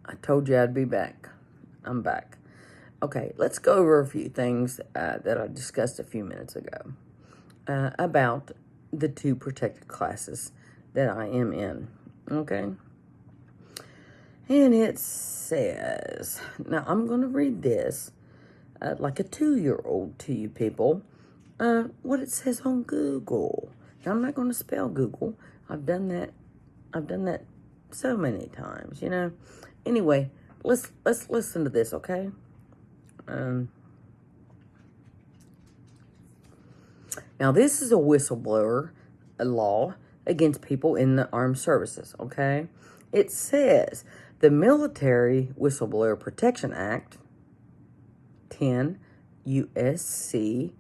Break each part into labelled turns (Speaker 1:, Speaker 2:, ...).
Speaker 1: I told you I'd be back. I'm back. Okay, let's go over a few things that I discussed a few minutes ago about the two protected classes that I am in. Okay? And it says, now I'm going to read this like a 2-year-old to you people, what it says on Google. Now, I'm not going to spell Google. I've done that so many times, you know. Anyway, let's listen to this, okay? Now, this is a whistleblower law against people in the armed services, okay? It says the Military Whistleblower Protection Act, 10 U.S.C.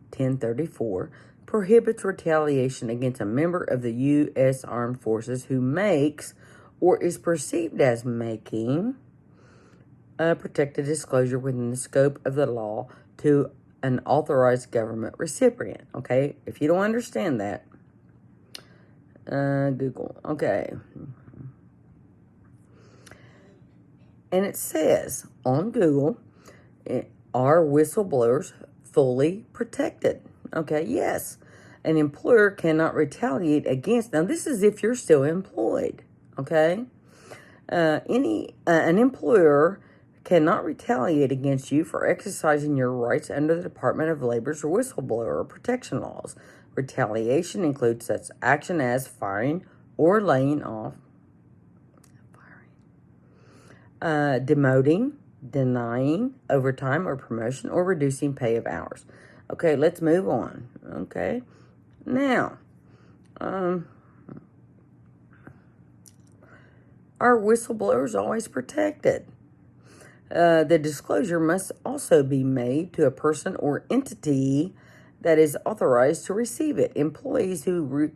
Speaker 1: 1034, prohibits retaliation against a member of the U.S. Armed Forces who makes or is perceived as making a protected disclosure within the scope of the law to an authorized government recipient. Okay, if you don't understand that, Google. Okay. And it says on Google, are whistleblowers fully protected? Okay, yes. An employer cannot retaliate against, now this is if you're still employed, okay? An employer cannot retaliate against you for exercising your rights under the Department of Labor's whistleblower protection laws. Retaliation includes such action as firing or laying off, demoting, denying overtime or promotion, or reducing pay of hours. Okay, let's move on. Okay, now, are whistleblowers always protected? The disclosure must also be made to a person or entity that is authorized to receive it. Employees who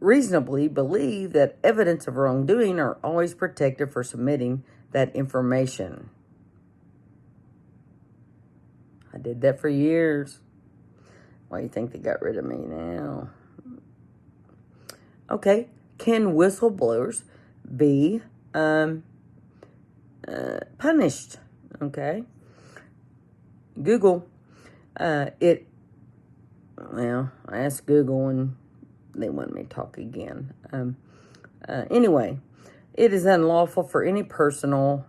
Speaker 1: reasonably believe that evidence of wrongdoing are always protected for submitting that information. I did that for years. Why do you think they got rid of me now? Okay, can whistleblowers be punished? Okay. Google, I asked Google and they want me to talk again. Anyway, it is unlawful for any personnel,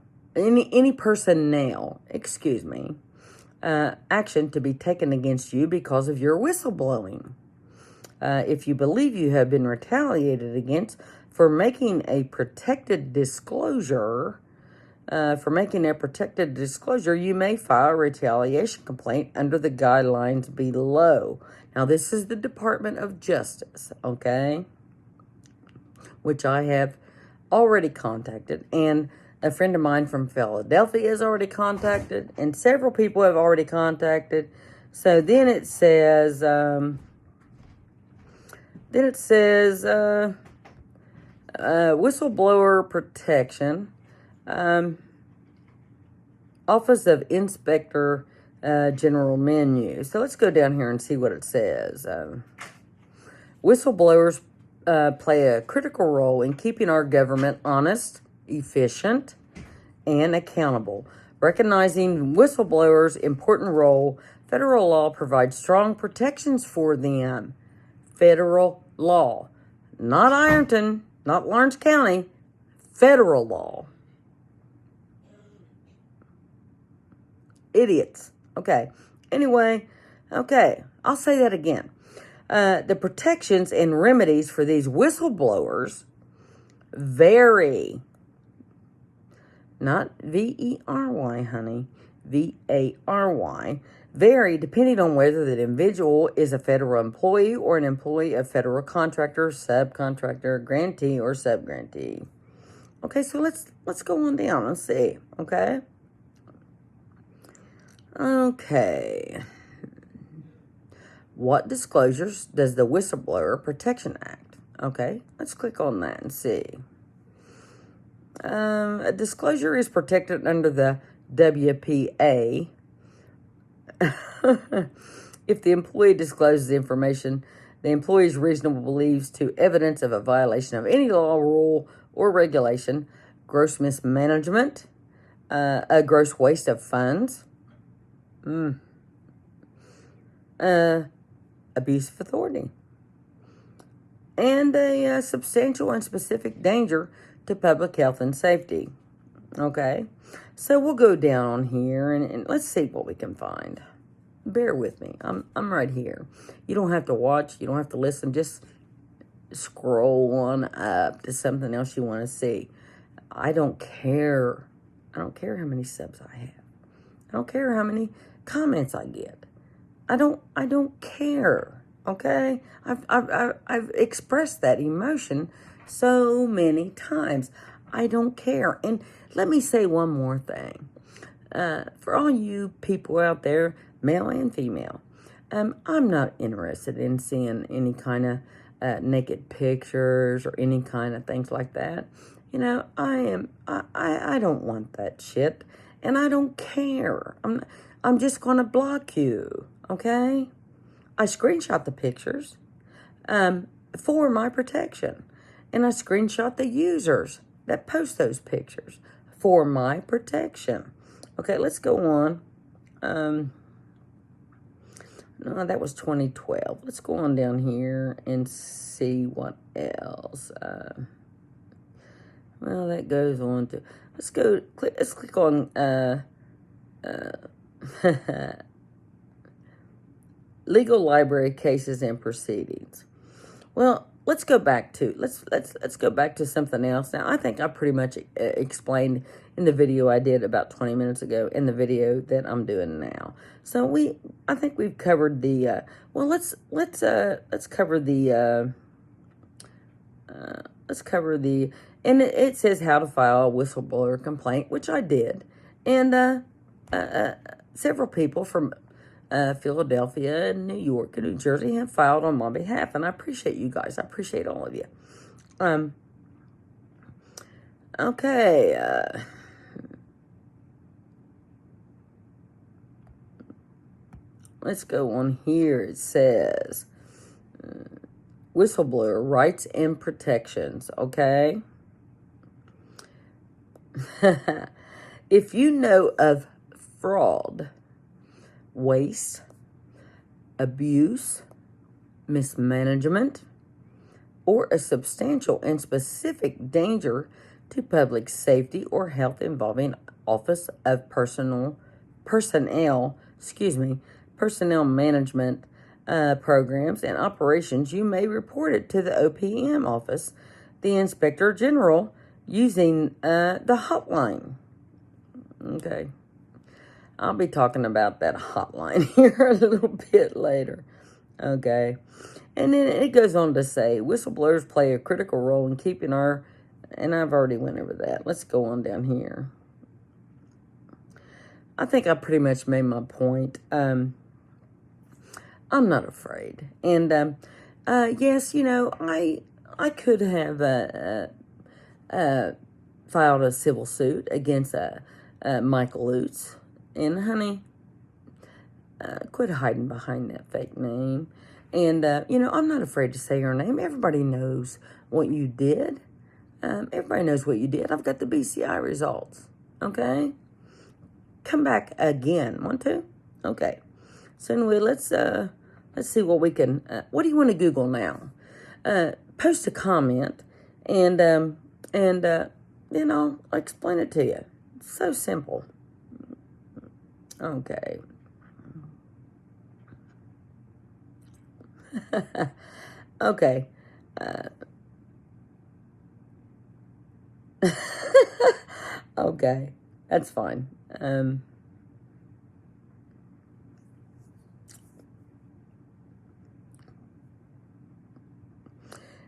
Speaker 1: action to be taken against you because of your whistleblowing. If you believe you have been retaliated against for making a protected disclosure, you may file a retaliation complaint under the guidelines below. Now, this is the Department of Justice, okay, which I have already contacted, and a friend of mine from Philadelphia has already contacted, and several people have already contacted. So then it says, whistleblower protection, Office of Inspector General menu. So let's go down here and see what it says. Whistleblowers play a critical role in keeping our government honest, efficient, and accountable. Recognizing whistleblowers' important role, federal law provides strong protections for them. Federal law. Not Ironton, not Lawrence County. Federal law. Idiots. Okay. Anyway, okay. I'll say that again. The protections and remedies for these whistleblowers vary. Not V-E-R-Y, honey. V-A-R-Y. Vary depending on whether the individual is a federal employee or an employee of federal contractor, subcontractor, grantee, or subgrantee. Okay, so let's go on down and see. Okay. Okay. What disclosures does the Whistleblower Protection Act? Okay, let's click on that and see. A disclosure is protected under the WPA if the employee discloses information the employee's reasonable believes to evidence of a violation of any law, rule, or regulation gross mismanagement, a gross waste of funds, abuse of authority, and a substantial and specific danger to public health and safety. Okay, so we'll go down on here and let's see what we can find. Bear with me. I'm right here. You don't have to watch. You don't have to listen. Just scroll on up to something else you want to see. I don't care. I don't care how many subs I have. I don't care how many comments I get. I don't care. Okay? I've expressed that emotion so many times. I don't care. And let me say one more thing. For all you people out there, male and female, I'm not interested in seeing any kind of naked pictures or any kind of things like that. You know, I don't want that shit, and I don't care. I'm just gonna block you, okay? I screenshot the pictures, for my protection, and I screenshot the users that post those pictures for my protection. Okay, let's go on. No, that was 2012. Let's go on down here and see what else. Well, that goes on to, let's click on, legal library cases and proceedings. Well, let's go back to, let's go back to something else. Now, I think I pretty much explained in the video I did about 20 minutes ago in the video that I'm doing now. So I think we've covered the, well, let's cover the, and it says how to file a whistleblower complaint, which I did. And several people from Philadelphia and New York and New Jersey have filed on my behalf. And I appreciate you guys. I appreciate all of you. Okay. Let's go on here. It says whistleblower rights and protections. Okay. If you know of fraud, waste, abuse, mismanagement, or a substantial and specific danger to public safety or health involving Office of Personnel management programs and operations, you may report it to the OPM office, the Inspector General, using the hotline. Okay. I'll be talking about that hotline here a little bit later. Okay. And then it goes on to say, whistleblowers play a critical role in keeping our, and I've already went over that. Let's go on down here. I think I pretty much made my point. I'm not afraid. And yes, you know, I could have filed a civil suit against Michael Lutz. And honey, quit hiding behind that fake name. And, you know, I'm not afraid to say her name. Everybody knows what you did. Everybody knows what you did. I've got the BCI results. Okay? Come back again. Want to? Okay. So anyway, let's see what we can, what do you want to Google now? Post a comment and then I'll explain it to you. It's so simple. Okay. Okay. Okay. That's fine. And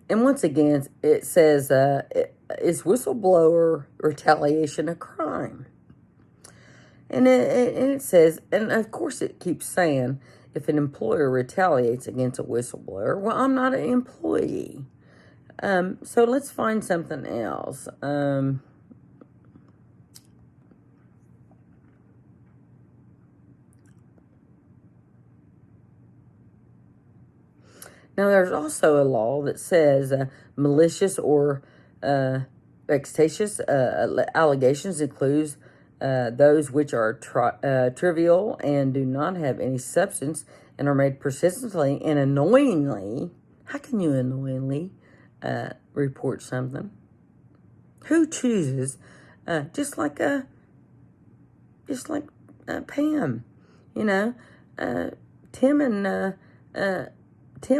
Speaker 1: once again, it says, is whistleblower retaliation a crime? And it says, and of course it keeps saying, if an employer retaliates against a whistleblower, well, I'm not an employee. So let's find something else. Now, there's also a law that says malicious or Vexatious allegations include those which are trivial and do not have any substance and are made persistently and annoyingly. How can you annoyingly report something? Who chooses? Just like Pam, you know, Tim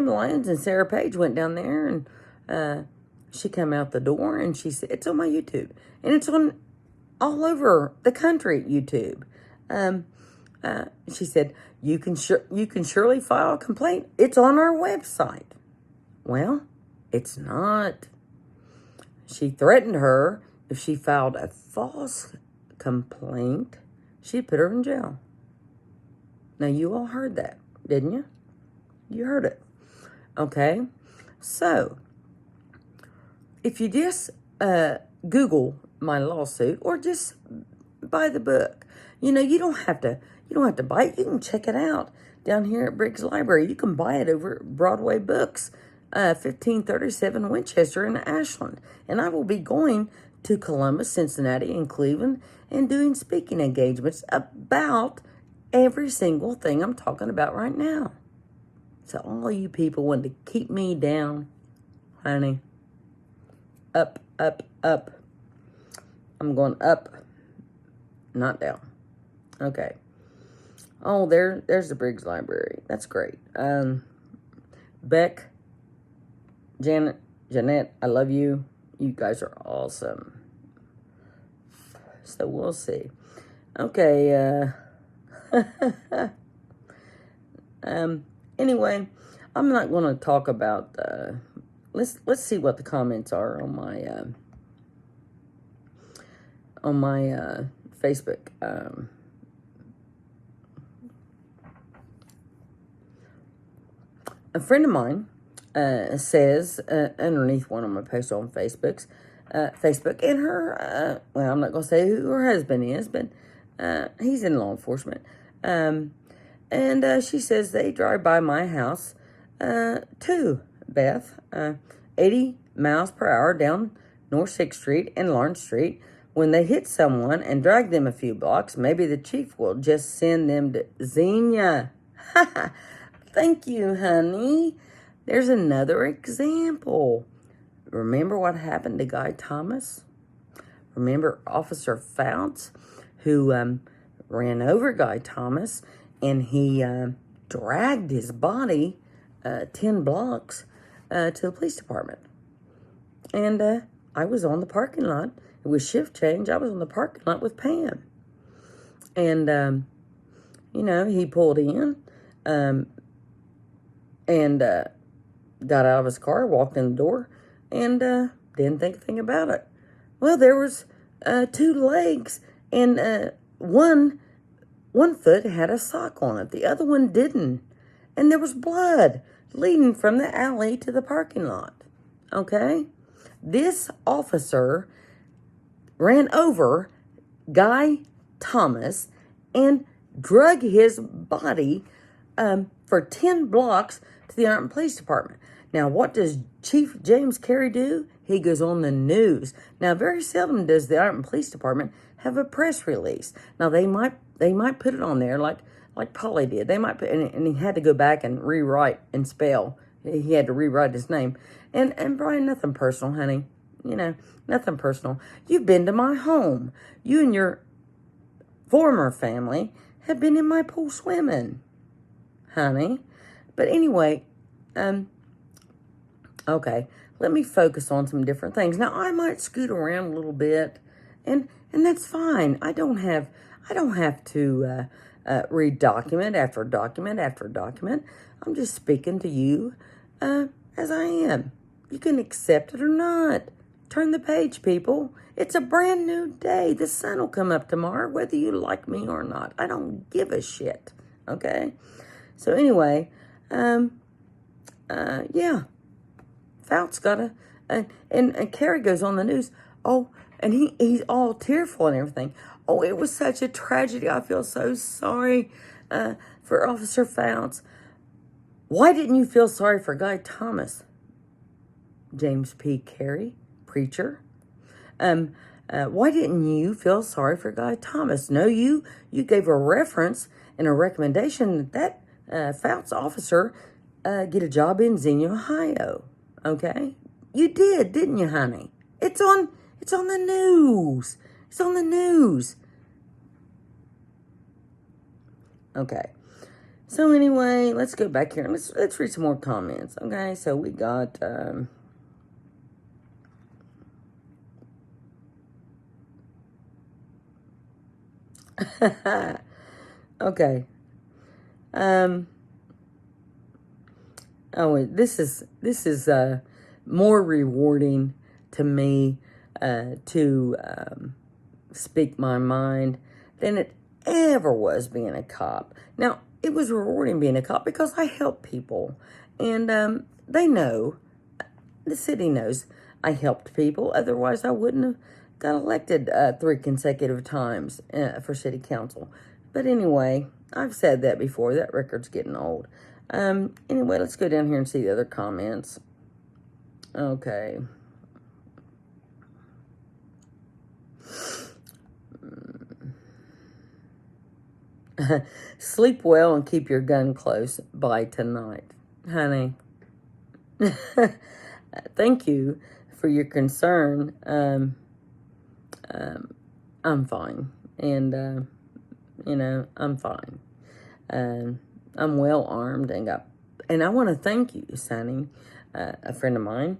Speaker 1: Lyons and Sarah Page went down there, and she came out the door and she said, "It's on my YouTube, and it's on all over the country YouTube." She said, "You can surely file a complaint. It's on our website." Well, it's not. She threatened her if she filed a false complaint, she'd put her in jail. Now, you all heard that, didn't you? You heard it. Okay? So, if you just Google my lawsuit or just buy the book, you don't have to buy it. You can check it out down here at Briggs Library. You can buy it over at Broadway Books, 1537 Winchester in Ashland. And I will be going to Columbus, Cincinnati, and Cleveland and doing speaking engagements about every single thing I'm talking about right now. So all you people want to keep me down, honey, up, up, up. I'm going up, not down. Okay. Oh, there's the Briggs Library. That's great. Beck, Janet, Jeanette, I love you. You guys are awesome. So we'll see. Okay. Anyway, I'm not going to talk about. Let's see what the comments are on my Facebook. A friend of mine says underneath one of my posts on Facebook, and her, well, I'm not going to say who her husband is, but he's in law enforcement. And she says they drive by my house too, Beth, 80 miles per hour down North 6th Street and Lawrence Street. When they hit someone and drag them a few blocks, maybe the chief will just send them to Xenia. Thank you, honey. There's another example. Remember what happened to Guy Thomas? Remember Officer Fouts, who ran over Guy Thomas, and he dragged his body 10 blocks to the police department. And I was on the parking lot. It was shift change. I was on the parking lot with Pam. And, he pulled in and got out of his car, walked in the door, and didn't think a thing about it. Well, there was 2 legs, and one foot had a sock on it. The other one didn't. And there was blood leading from the alley to the parking lot. Okay? This officer ran over Guy Thomas and drug his body for 10 blocks to the Ironton Police Department. Now, what does Chief James Carey do? He goes on the news. Now, very seldom does the Ironton Police Department have a press release. Now, they might put it on there like Polly did. They might put, and he had to go back and rewrite and spell. He had to rewrite his name. And Brian, nothing personal, honey. Nothing personal. You've been to my home. You and your former family have been in my pool swimming, honey. But anyway, okay, let me focus on some different things. Now, I might scoot around a little bit, and that's fine. I don't have to read document after document after document. I'm just speaking to you as I am. You can accept it or not. Turn the page, people. It's a brand new day. The sun will come up tomorrow, whether you like me or not. I don't give a shit. Okay? So anyway, yeah. Fouts got and Carey goes on the news. Oh, and he's all tearful and everything. Oh, it was such a tragedy. I feel so sorry for Officer Fouts. Why didn't you feel sorry for Guy Thomas? James P. Carey, preacher. Why didn't you feel sorry for Guy Thomas? No, you gave a reference and a recommendation that Fouts officer get a job in Xenia, Ohio. Okay, you did, didn't you, honey? It's on the news. It's on the news. Okay. So anyway, let's go back here and let's read some more comments. Okay, so we got okay. Oh, this is more rewarding to me to speak my mind than it ever was being a cop. Now, it was rewarding being a cop because I help people, and they know, the city knows I helped people. Otherwise, I wouldn't have got elected 3 consecutive times for city council. But anyway, I've said that before. That record's getting old. Anyway, let's go down here and see the other comments. Okay. Sleep well and keep your gun close by tonight, honey. Thank you for your concern. I'm fine, and I'm fine. I'm well armed and I want to thank you, Sonny, a friend of mine,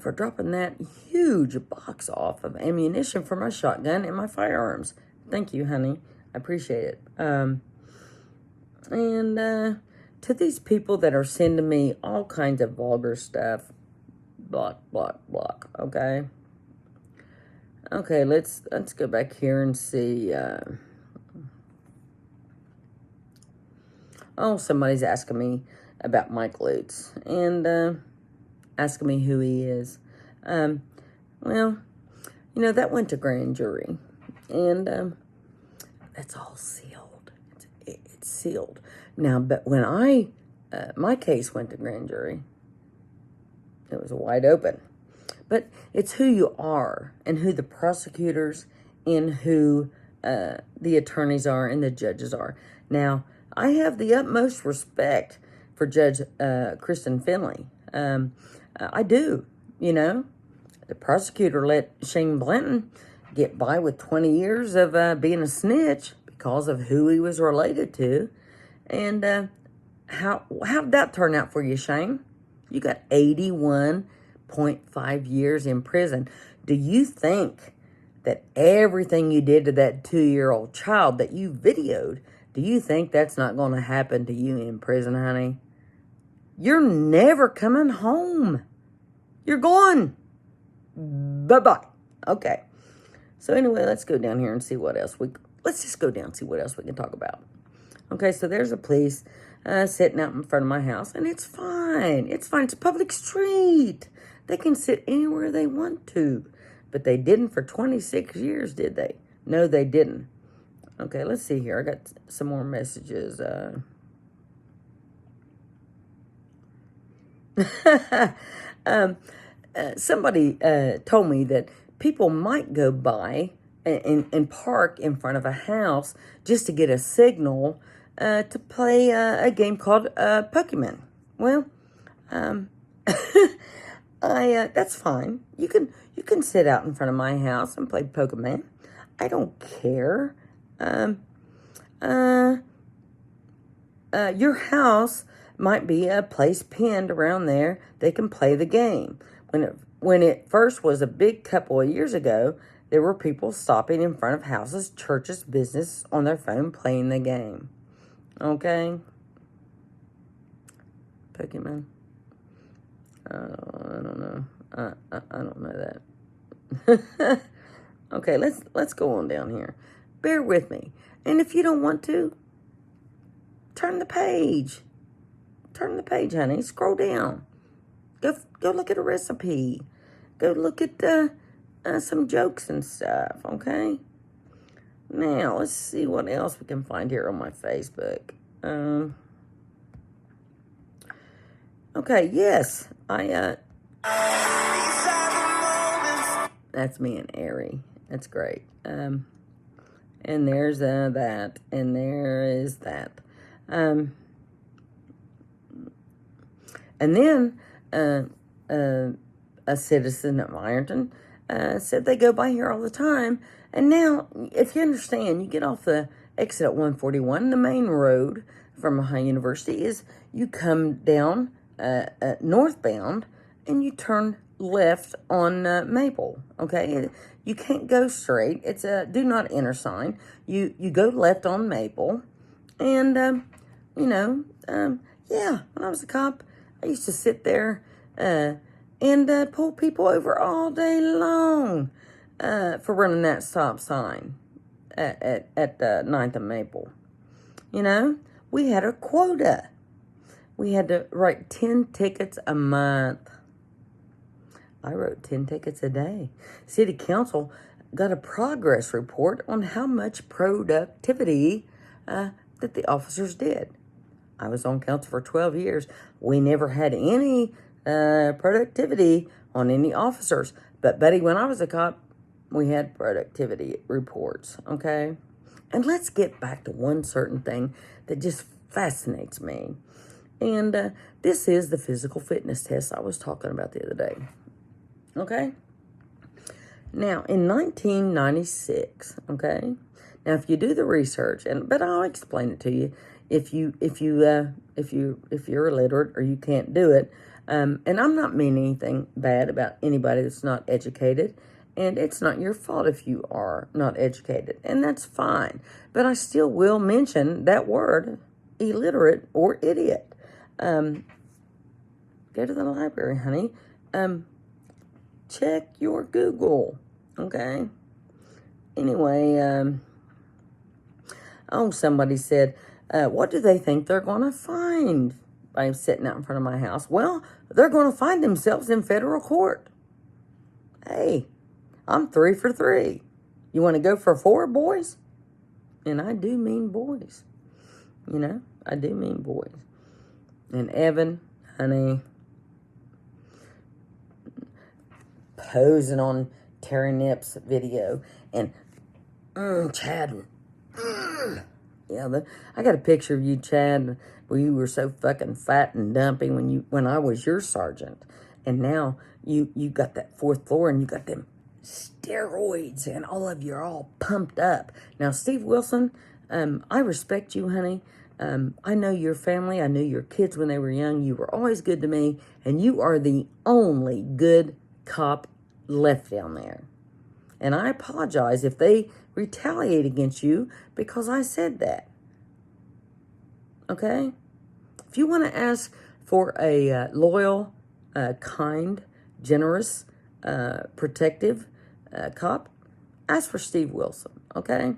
Speaker 1: for dropping that huge box off of ammunition for my shotgun and my firearms. Thank you, honey. I appreciate it. And to these people that are sending me all kinds of vulgar stuff, block, block, block. Okay. Okay, let's go back here and see. Somebody's asking me about Mike Lutz and asking me who he is. Well, that went to grand jury, and that's all sealed. It's sealed now. But when my case went to grand jury, it was wide open. But it's who you are and who the prosecutors and who the attorneys are and the judges are. Now, I have the utmost respect for Judge Kristen Finley. I do, The prosecutor let Shane Blanton get by with 20 years of being a snitch because of who he was related to. And how'd that turn out for you, Shane? You got 81.5 years in prison. Do you think that everything you did to that 2-year-old child that you videoed, do you think that's not going to happen to you in prison, honey? You're never coming home. You're gone. Bye-bye. Okay. So anyway, let's go down here and see what else let's just go down and see what else we can talk about. Okay, so there's a police sitting out in front of my house, and it's fine. It's fine. It's a public street. They can sit anywhere they want to. But they didn't for 26 years, did they? No, they didn't. Okay, let's see here. I got some more messages. Somebody told me that people might go by and park in front of a house just to get a signal to play a game called Pokemon. Well, that's fine. You can sit out in front of my house and play Pokemon. I don't care. Your house might be a place pinned around there. They can play the game. When it first was a big couple of years ago, there were people stopping in front of houses, churches, business on their phone playing the game. Okay? Pokemon. I don't know. I don't know that. Okay, let's go on down here. Bear with me. And if you don't want to, turn the page. Turn the page, honey. Scroll down. Go look at a recipe. Go look at some jokes and stuff, okay? Now, let's see what else we can find here on my Facebook. Okay, yes. That's me and Airy. That's great. And there's that, and there is that. And then a citizen of Ironton said they go by here all the time. And now, if you understand, you get off the exit at 141, the main road from Ohio University is you come down northbound and you turn left on Maple, okay? You can't go straight. It's a do not enter sign. You go left on Maple. And, yeah, when I was a cop, I used to sit there and pull people over all day long for running that stop sign at 9th and Maple. You know, we had a quota. We had to write 10 tickets a month. I wrote 10 tickets a day. City Council got a progress report on how much productivity that the officers did. I was on council for 12 years. We never had any productivity on any officers. But, Betty, when I was a cop, we had productivity reports, okay? And let's get back to one certain thing that just fascinates me. And this is the physical fitness test I was talking about the other day. Okay? Now, in 1996, okay? Now, if you do the research, but I'll explain it to you if you're illiterate or you can't do it. And I'm not meaning anything bad about anybody that's not educated. And it's not your fault if you are not educated. And that's fine. But I still will mention that word, illiterate or idiot. Go to the library, honey. Check your Google, okay? Anyway, somebody said, what do they think they're going to find by sitting out in front of my house? Well, they're going to find themselves in federal court. Hey, I'm 3 for 3. You want to go for 4, boys? And I do mean boys. You know, I do mean boys. And Evan, honey, posing on Terry Nipp's video, and Chad, yeah, I got a picture of you, Chad, where you were so fucking fat and dumpy when I was your sergeant, and now you got that 4th floor and you got them steroids and all of you are all pumped up. Now, Steve Wilson, I respect you, honey. I know your family. I knew your kids when they were young. You were always good to me, and you are the only good cop left down there. And I apologize if they retaliate against you because I said that. Okay? If you want to ask for a loyal, kind, generous, protective cop, ask for Steve Wilson. Okay?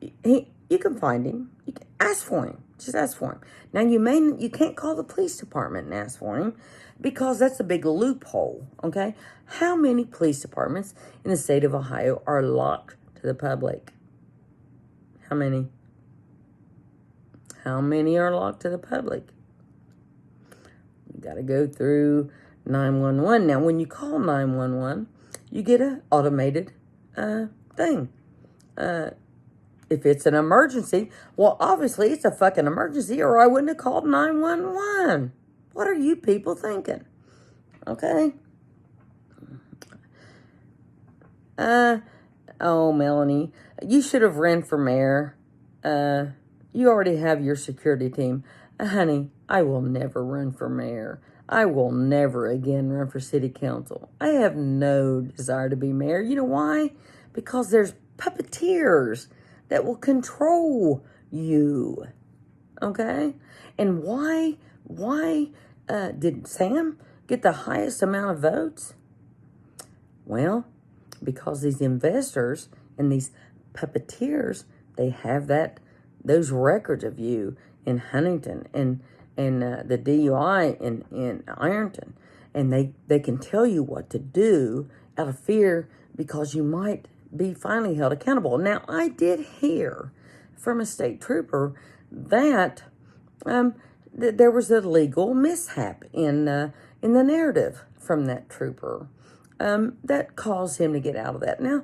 Speaker 1: You can find him. You can ask for him. Just ask for him. Now, you can't call the police department and ask for him because that's a big loophole, okay? How many police departments in the state of Ohio are locked to the public? How many? How many are locked to the public? You got to go through 911. Now, when you call 911, you get an automated thing. If it's an emergency, well, obviously it's a fucking emergency or I wouldn't have called 911. What are you people thinking? Okay? Melanie, you should have ran for mayor. You already have your security team. Honey, I will never run for mayor. I will never again run for city council. I have no desire to be mayor. You know why? Because there's puppeteers that will control you. Okay? And why did Sam get the highest amount of votes? Well, because these investors and these puppeteers, they have those records of you in Huntington and the DUI in Ironton. And they can tell you what to do out of fear because you might be finally held accountable. Now, I did hear from a state trooper that there was a legal mishap in the narrative from that trooper. that caused him to get out of that. Now,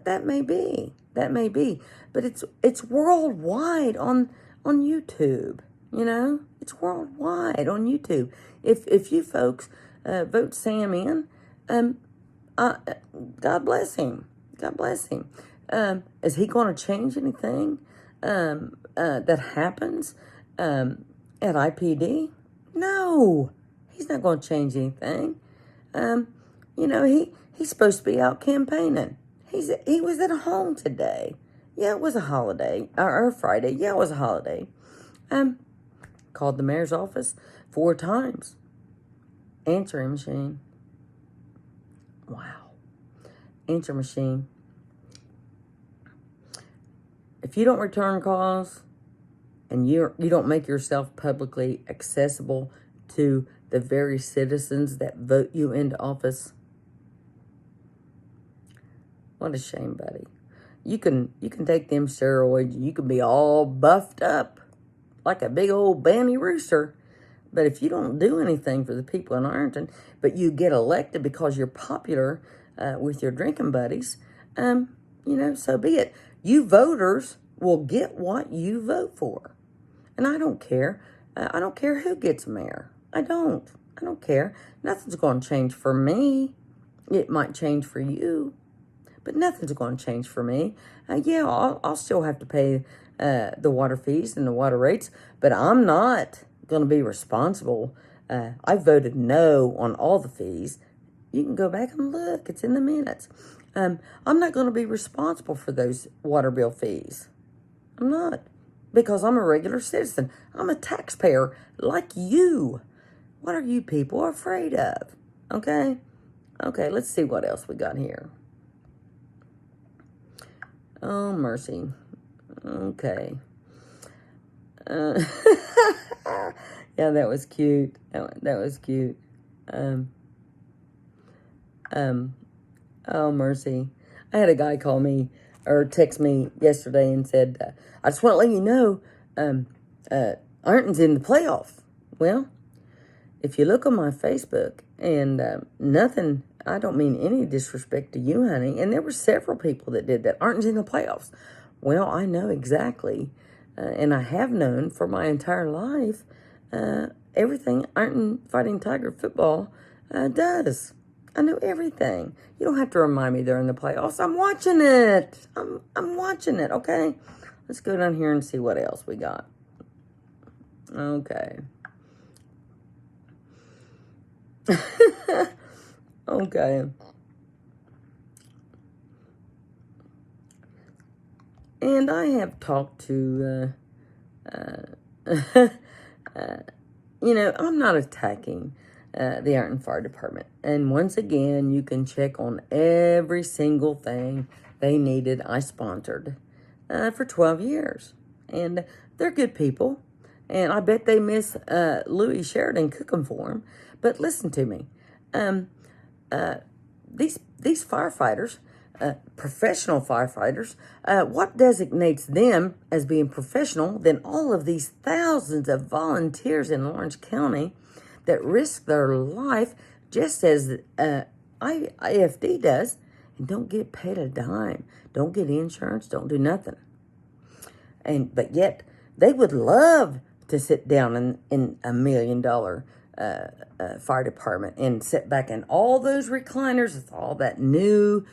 Speaker 1: that may be, but it's worldwide on YouTube. You know, it's worldwide on YouTube. If you folks vote Sam in, God bless him. God bless him. Is he going to change anything that happens at IPD? No, he's not going to change anything. You know, he's supposed to be out campaigning. He was at home today. Yeah, it was a holiday. Or Friday. Yeah, it was a holiday. Called the mayor's office 4 times. Answering machine. Wow. Answer machine. If you don't return calls and you don't make yourself publicly accessible to the very citizens that vote you into office, what a shame, buddy. You can take them steroids and you can be all buffed up like a big old banty rooster. But if you don't do anything for the people in Ironton, but you get elected because you're popular with your drinking buddies, you know, so be it. You voters will get what you vote for. And I don't care. I don't care who gets mayor. I don't care. Nothing's going to change for me. It might change for you, but nothing's going to change for me. Yeah, I'll still have to pay the water fees and the water rates, but I'm not going to be responsible. I voted no on all the fees. You can go back and look. It's in the minutes. I'm not going to be responsible for those water bill fees. I'm not, because I'm a regular citizen. I'm a taxpayer like you. What are you people afraid of? Okay, let's see what else we got here. Oh, mercy. Okay. Yeah, that was cute. That was cute. Oh, mercy. I had a guy call me or text me yesterday and said, I just want to let you know, Ironton's in the playoff. Well, if you look on my Facebook, and nothing, I don't mean any disrespect to you, honey, and there were several people that did that. Ironton's in the playoffs. Well, I know exactly, and I have known for my entire life, everything Ironton Fighting Tiger football does. I know everything. You don't have to remind me they're in the playoffs. I'm watching it. I'm watching it, okay? Let's go down here and see what else we got. Okay. Okay. And I have talked to, you know, I'm not attacking the Ironton Fire Department. And once again, you can check on every single thing they needed. I sponsored for 12 years. And they're good people. And I bet they miss Louis Sheridan cooking for them. But listen to me. These firefighters, professional firefighters, what designates them as being professional than all of these thousands of volunteers in Orange County that risk their life just as IFD does and don't get paid a dime, don't get insurance, don't do nothing. But yet they would love to sit down in $1 million fire department and sit back in all those recliners with all that new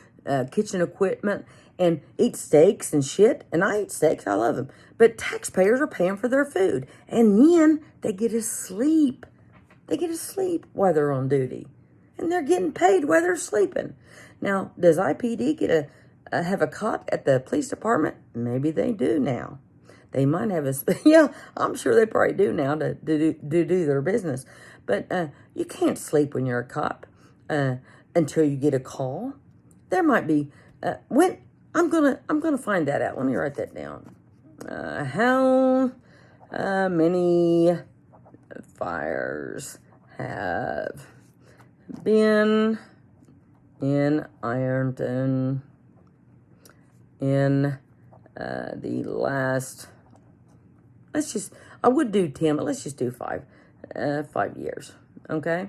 Speaker 1: kitchen equipment and eat steaks and shit. And I eat steaks, I love them. But taxpayers are paying for their food. And then they get to sleep. They get to sleep while they're on duty. And they're getting paid while they're sleeping. Now, does IPD get have a cot at the police department? Maybe they do now. They might have yeah, I'm sure they probably do now to do their business. But you can't sleep when you're a cop until you get a call. There might be when I'm gonna find that out. Let me write that down. How many fires have been in Ironton in the last, I would do 10, but let's just do 5 years, okay?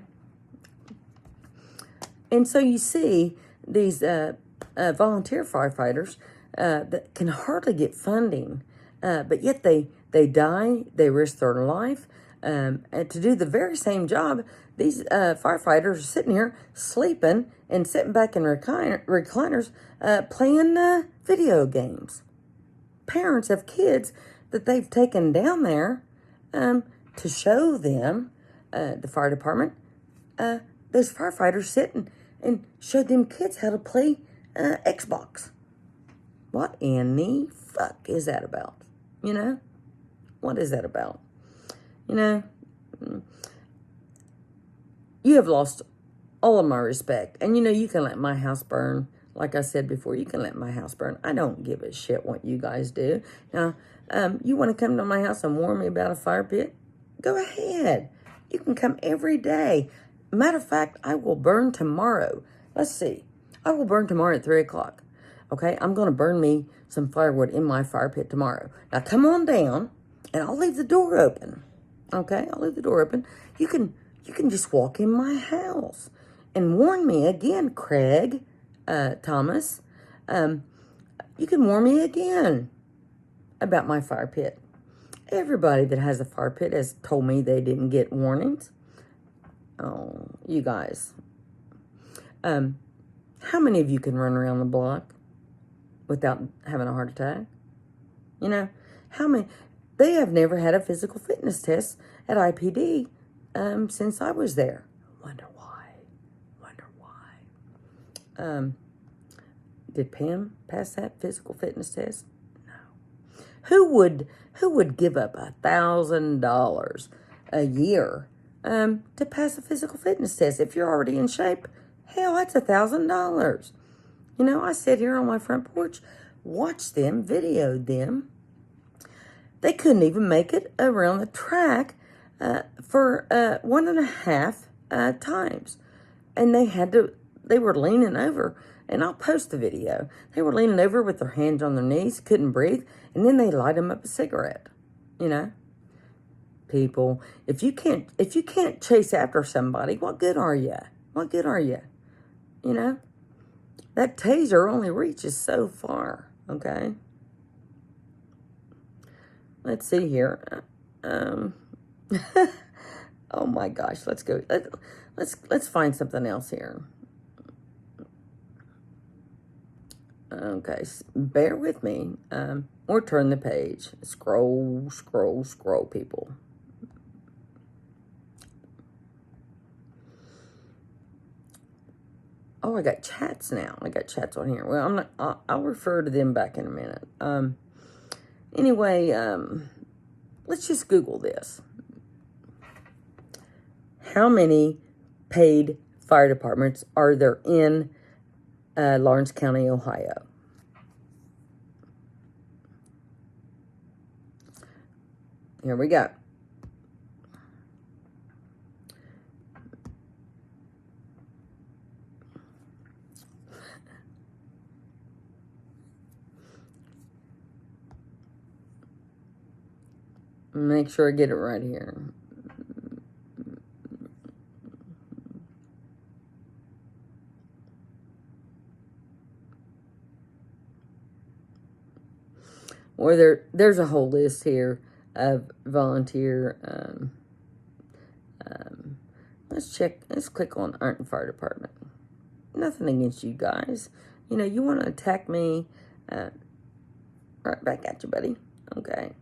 Speaker 1: And so you see these volunteer firefighters that can hardly get funding, but yet they die, they risk their life, and to do the very same job. These firefighters are sitting here sleeping and sitting back in recliners playing video games. Parents of kids that they've taken down there to show them, the fire department, those firefighters sitting and showed them kids how to play Xbox. What in the fuck is that about? You know? What is that about? You know, you have lost all of my respect. And you know, you can let my house burn. Like I said before, you can let my house burn. I don't give a shit what you guys do. Now, you want to come to my house and warn me about a fire pit? Go ahead. You can come every day. Matter of fact, I will burn tomorrow. Let's see. I will burn tomorrow at 3 o'clock. Okay, I'm going to burn me some firewood in my fire pit tomorrow. Now, come on down, and I'll leave the door open. Okay, I'll leave the door open. You can just walk in my house and warn me again, Craig Thomas. You can warn me again about my fire pit. Everybody that has a fire pit has told me they didn't get warnings. Oh, you guys. How many of you can run around the block without having a heart attack? You know, how many? They have never had a physical fitness test at IPD since I was there. Wonder why. Did Pam pass that physical fitness test? No. Who would give up $1,000 a year to pass a physical fitness test? If you're already in shape, hell, that's $1,000. You know, I sit here on my front porch, watch them, videoed them. They couldn't even make it around the track for 1.5 times. And they were leaning over, and I'll post the video. They were leaning over with their hands on their knees, couldn't breathe, and then they light them up a cigarette. You know? People, if you can't chase after somebody, what good are you? What good are you? You know? That taser only reaches so far, okay? Let's see here. Oh my gosh, let's go. Let's find something else here. Okay, bear with me. Or turn the page. Scroll, people. Oh, I got chats now. I got chats on here. Well, I'll refer to them back in a minute. Anyway, let's just Google this. How many paid fire departments are there in Lawrence County, Ohio? Here we go. Make sure I get it right here. Or there's a whole list here of volunteer. Let's check. Let's click on Ironton Fire Department. Nothing against you guys. You know, you want to attack me, right back at you, buddy. Okay.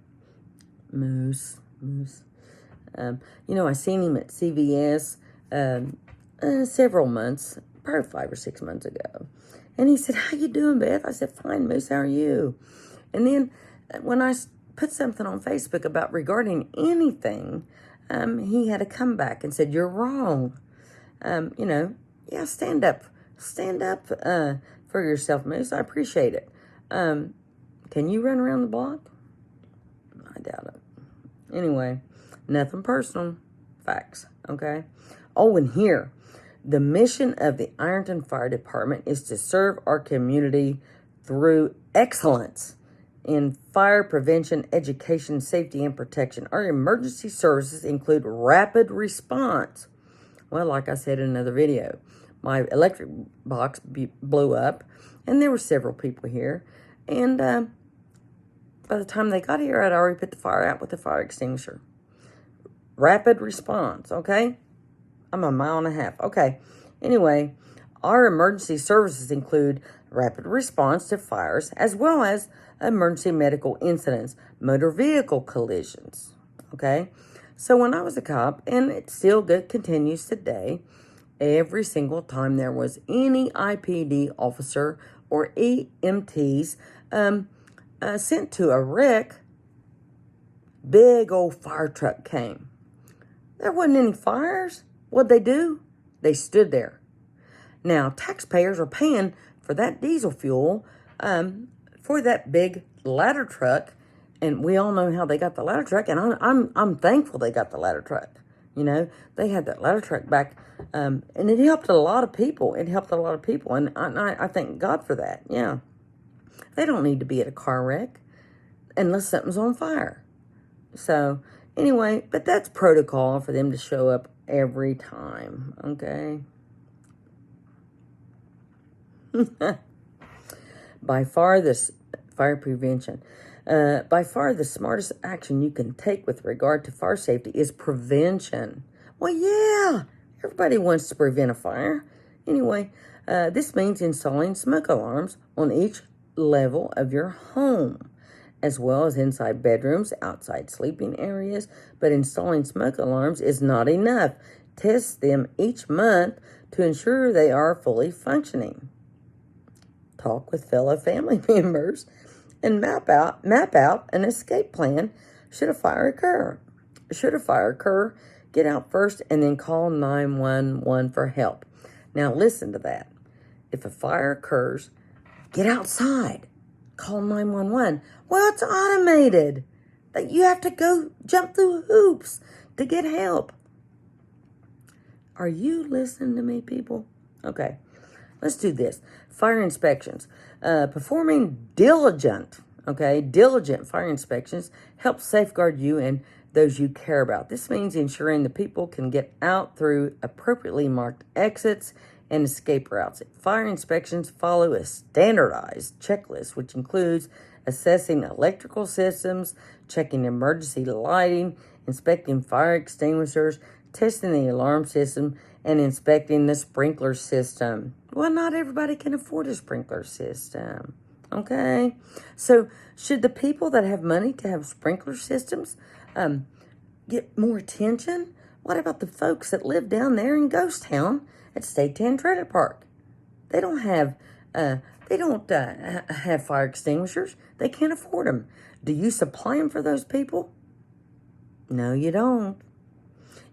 Speaker 1: Moose. You know, I seen him at CVS several months, probably 5 or 6 months ago. And he said, "How you doing, Beth?" I said, "Fine, Moose, how are you?" And then when I put something on Facebook about regarding anything, he had to come back and said, "You're wrong." You know, yeah, stand up for yourself, Moose. I appreciate it. Can you run around the block? I doubt it. Anyway, nothing personal. Facts, okay? Oh, and here, the mission of the Ironton Fire Department is to serve our community through excellence in fire prevention, education, safety, and protection. Our emergency services include rapid response. Well, like I said in another video, my electric box blew up, and there were several people here. And by the time they got here, I'd already put the fire out with the fire extinguisher. Rapid response, okay? I'm a mile and a half. Okay. Anyway, our emergency services include rapid response to fires as well as emergency medical incidents, motor vehicle collisions. Okay. So when I was a cop, and it still continues today, every single time there was any IPD officer or EMTs sent to a wreck, big old fire truck came. There wasn't any fires. What'd they do? They stood there. Now, taxpayers are paying for that diesel fuel for that big ladder truck, and we all know how they got the ladder truck, and I'm thankful they got the ladder truck. You know, they had that ladder truck back, and it helped a lot of people. It helped a lot of people, and I thank God for that. Yeah. They don't need to be at a car wreck unless something's on fire. So, anyway, but that's protocol for them to show up every time, okay? By far, this fire prevention. By far, the smartest action you can take with regard to fire safety is prevention. Well, yeah, everybody wants to prevent a fire. Anyway, this means installing smoke alarms on each level of your home, as well as inside bedrooms, outside sleeping areas. But installing smoke alarms is not enough. Test them each month to ensure they are fully functioning. Talk with fellow family members and map out an escape plan should a fire occur. Should a fire occur, get out first and then call 911 for help. Now listen to that. If a fire occurs, get outside. Call 911. Well, it's automated. That you have to go jump through hoops to get help. Are you listening to me, people? Okay, let's do this. Fire inspections. Performing diligent fire inspections helps safeguard you and those you care about. This means ensuring the people can get out through appropriately marked exits and escape routes. Fire inspections follow a standardized checklist, which includes assessing electrical systems, checking emergency lighting, inspecting fire extinguishers, testing the alarm system, and inspecting the sprinkler system. Well, not everybody can afford a sprinkler system, okay? So should the people that have money to have sprinkler systems get more attention? What about the folks that live down there in Ghost Town at State 10 Trailer Park? They don't have have fire extinguishers. They can't afford them. Do you supply them for those people? No, you don't.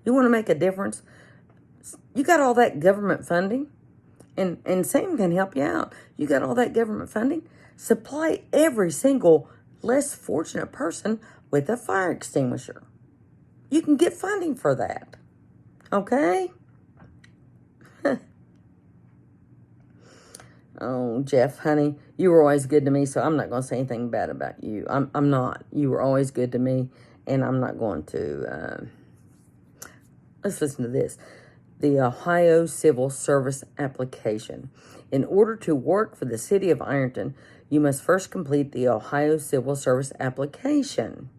Speaker 1: You want to make a difference? You got all that government funding, and Sam can help you out. You got all that government funding. Supply every single less fortunate person with a fire extinguisher. You can get funding for that. Okay? Oh, Jeff, honey, you were always good to me, so I'm not going to say anything bad about you. I'm not. You were always good to me, and I'm not going to. Let's listen to this. The Ohio Civil Service application. In order to work for the city of Ironton, you must first complete the Ohio Civil Service application.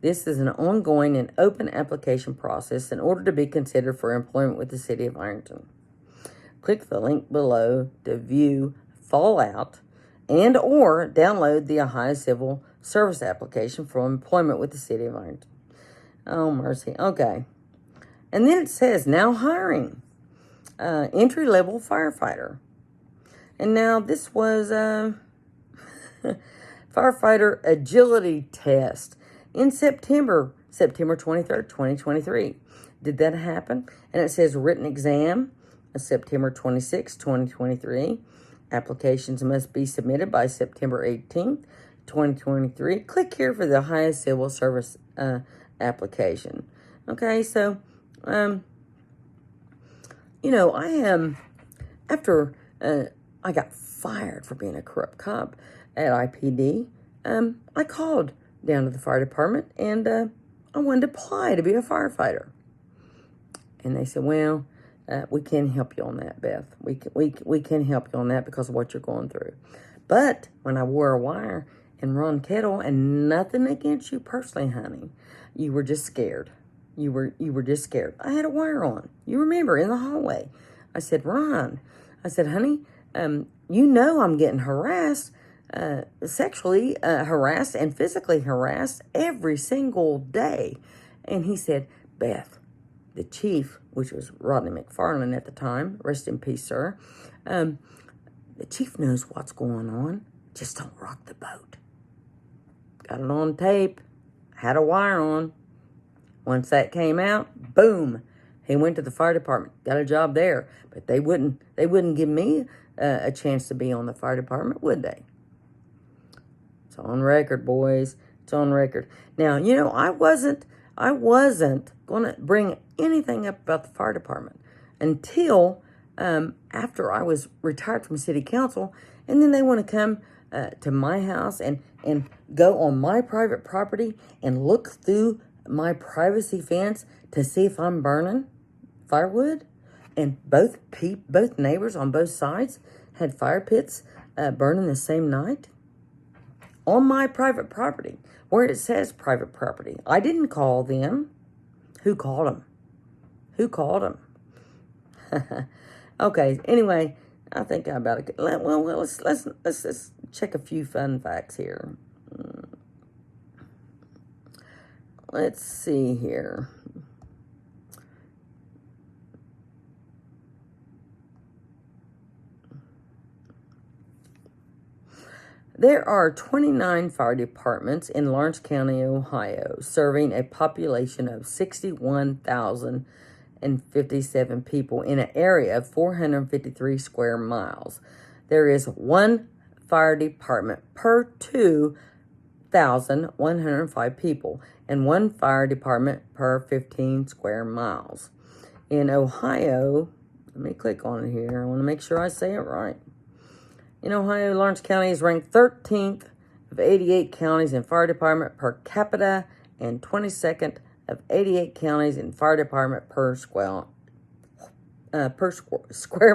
Speaker 1: This is an ongoing and open application process in order to be considered for employment with the city of Ironton. Click the link below to view Fallout and or download the Ohio Civil Service application for employment with the city of Ironton. Oh, mercy. Okay. And then it says, now hiring. Entry-level firefighter. And now this was a firefighter agility test in September 23rd, 2023. Did that happen? And it says written exam, September 26, 2023. Applications must be submitted by September 18th, 2023. Click here for the Ohio Civil Service application. Okay, so, I am, after I got fired for being a corrupt cop at IPD, I called down to the fire department and I wanted to apply to be a firefighter. And they said, well, We can help you on that, Beth. We can help you on that because of what you're going through. But when I wore a wire and Ron Kettle, and nothing against you personally, honey, you were just scared. You were just scared. I had a wire on. You remember, in the hallway. I said, Ron, I said, honey, you know I'm getting harassed, sexually harassed and physically harassed every single day. And he said, Beth, the chief, which was Rodney McFarland at the time, rest in peace, sir, the chief knows what's going on. Just don't rock the boat. Got it on tape. Had a wire on. Once that came out, boom, he went to the fire department. Got a job there. But they wouldn't give me a chance to be on the fire department, would they? It's on record, boys. It's on record. Now, you know, I wasn't going to bring anything up about the fire department until after I was retired from city council, and then they want to come to my house and go on my private property and look through my privacy fence to see if I'm burning firewood. And both neighbors on both sides had fire pits burning the same night on my private property, where it says private property. I didn't call them. Who called them? Who called them? Okay. Anyway, I think I about to. Well, let's check a few fun facts here. Let's see here. There are 29 fire departments in Lawrence County, Ohio, serving a population of 61,057 people in an area of 453 square miles. There is one fire department per 2,105 people and one fire department per 15 square miles. In Ohio, let me click on it here. I want to make sure I say it right. In Ohio, Lawrence County is ranked 13th of 88 counties in fire department per capita and 22nd of 88 counties in fire department per square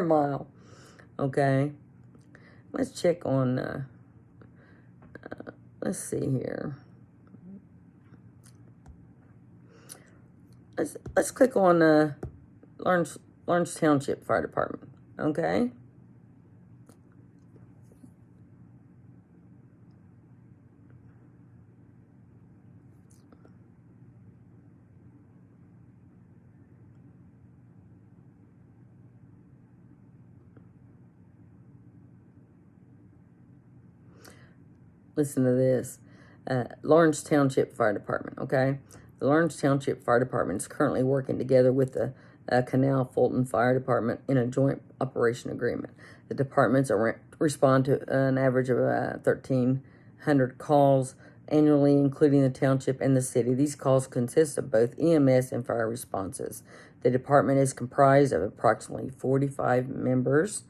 Speaker 1: mile. Okay, let's check on. Let's see here. Let's click on Lawrence Township Fire Department. Okay. Listen to this. Lawrence Township Fire Department, okay? The Lawrence Township Fire Department is currently working together with the Canal Fulton Fire Department in a joint operation agreement. The departments respond to an average of 1,300 calls annually, including the township and the city. These calls consist of both EMS and fire responses. The department is comprised of approximately 45 members.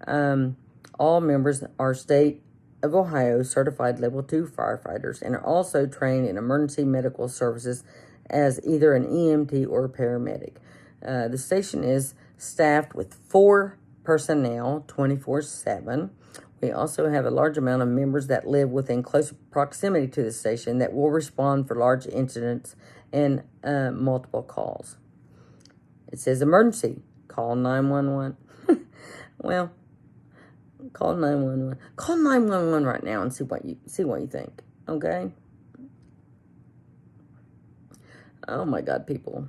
Speaker 1: All members are state of Ohio certified level 2 firefighters and are also trained in emergency medical services as either an EMT or a paramedic. The station is staffed with 4 personnel 24/7. We also have a large amount of members that live within close proximity to the station that will respond for large incidents and multiple calls. It says emergency, call 911. Well, call 911. Call 911 right now and see what you think. Okay? Oh my God, people.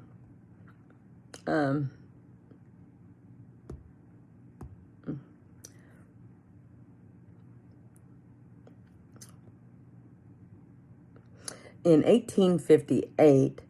Speaker 1: In 1858,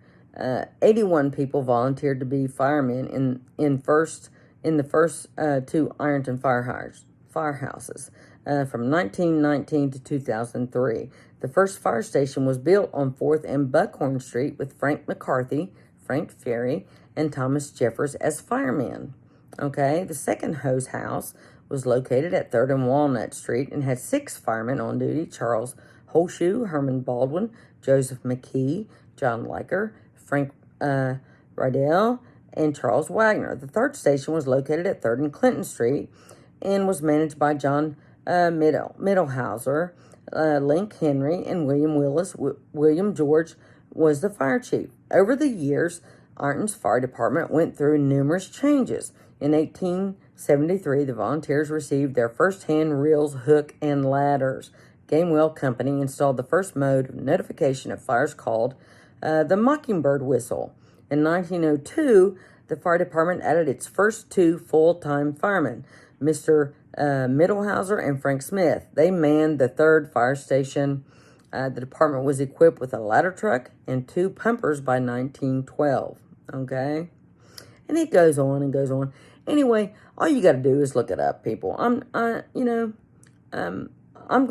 Speaker 1: 81 people volunteered to be firemen in the first 2 Ironton firehouses. From 1919 to 2003. The first fire station was built on 4th and Buckhorn Street with Frank McCarthy, Frank Ferry, and Thomas Jeffers as firemen. Okay, the second hose house was located at 3rd and Walnut Street and had 6 firemen on duty: Charles Holshoe, Herman Baldwin, Joseph McKee, John Liker, Frank Rydell, and Charles Wagner. The third station was located at 3rd and Clinton Street and was managed by John Mittelhauser, Link Henry, and William Willis. William George was the fire chief. Over the years, Ironton's fire department went through numerous changes. In 1873, the volunteers received their first hand reels, hook, and ladders. Gamewell Company installed the first mode of notification of fires called the Mockingbird whistle. In 1902, the fire department added its first 2 full-time firemen, Mr. Mittelhauser and Frank Smith. They manned the 3rd fire station. The department was equipped with a ladder truck and 2 pumpers by 1912. Okay? And it goes on and goes on. Anyway, all you got to do is look it up, people. I'm going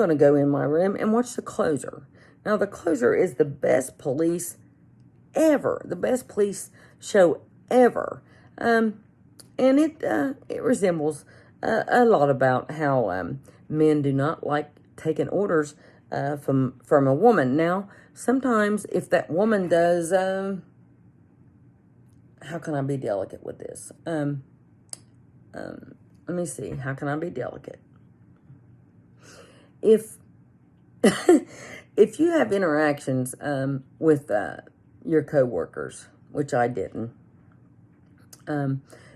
Speaker 1: to go in my room and watch The Closer. Now, The Closer is the best police ever, the best police show ever. And it resembles a lot about how men do not like taking orders from a woman. Now, sometimes if that woman does, how can I be delicate with this? Let me see. How can I be delicate? If if you have interactions with your coworkers, which I didn't,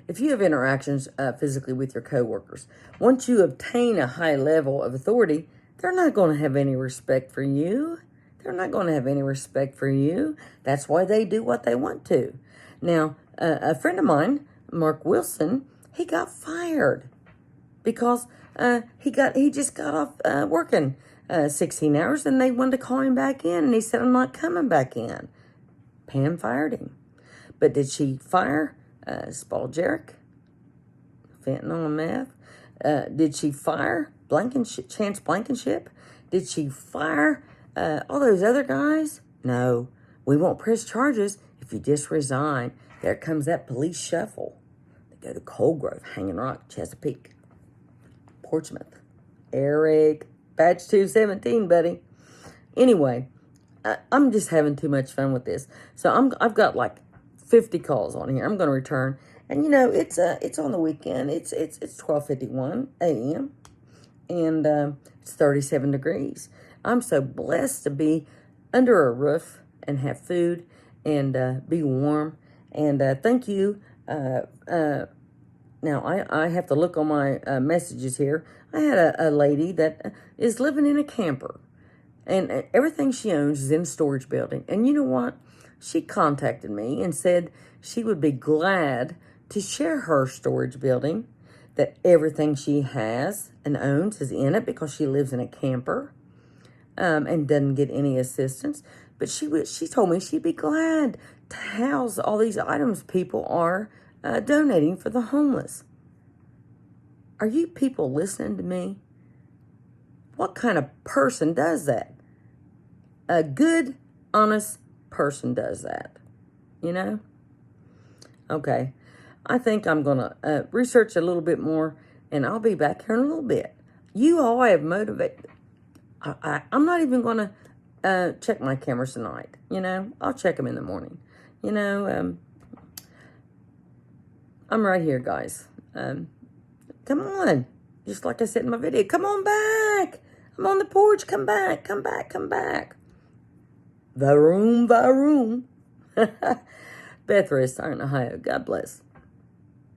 Speaker 1: if you have interactions physically with your coworkers, once you obtain a high level of authority, they're not going to have any respect for you. They're not going to have any respect for you. That's why they do what they want to. Now, a friend of mine, Mark Wilson, he got fired because he just got off working 16 hours, and they wanted to call him back in, and he said, "I'm not coming back in." Pam fired him. But did she fire Spaljerk, fentanyl and meth? Did she fire Chance Blankenship? Did she fire all those other guys? No. We won't press charges if you just resign. There comes that police shuffle. They go to Cold Grove, Hanging Rock, Chesapeake, Portsmouth, Eric, Batch 217, buddy. Anyway, I'm just having too much fun with this. So I've got like 50 calls on here. I'm going to return, and it's on the weekend. It's 12:51 a.m. and it's 37 degrees. I'm so blessed to be under a roof and have food and be warm. And thank you. Now I have to look on my messages here. I had a lady that is living in a camper, and everything she owns is in a storage building. And you know what? She contacted me and said she would be glad to share her storage building, that everything she has and owns is in it because she lives in a camper and doesn't get any assistance. But she told me she'd be glad to house all these items people are donating for the homeless. Are you people listening to me? What kind of person does that? A good, honest person does that, Okay, I think I'm going to research a little bit more, and I'll be back here in a little bit. You all have motivated. I'm not even going to check my cameras tonight, I'll check them in the morning. I'm right here, guys. Come on. Just like I said in my video, come on back. I'm on the porch. Come back, come back, come back. Varoom, varoom. Beth Rest, Ironton, Ohio. God bless.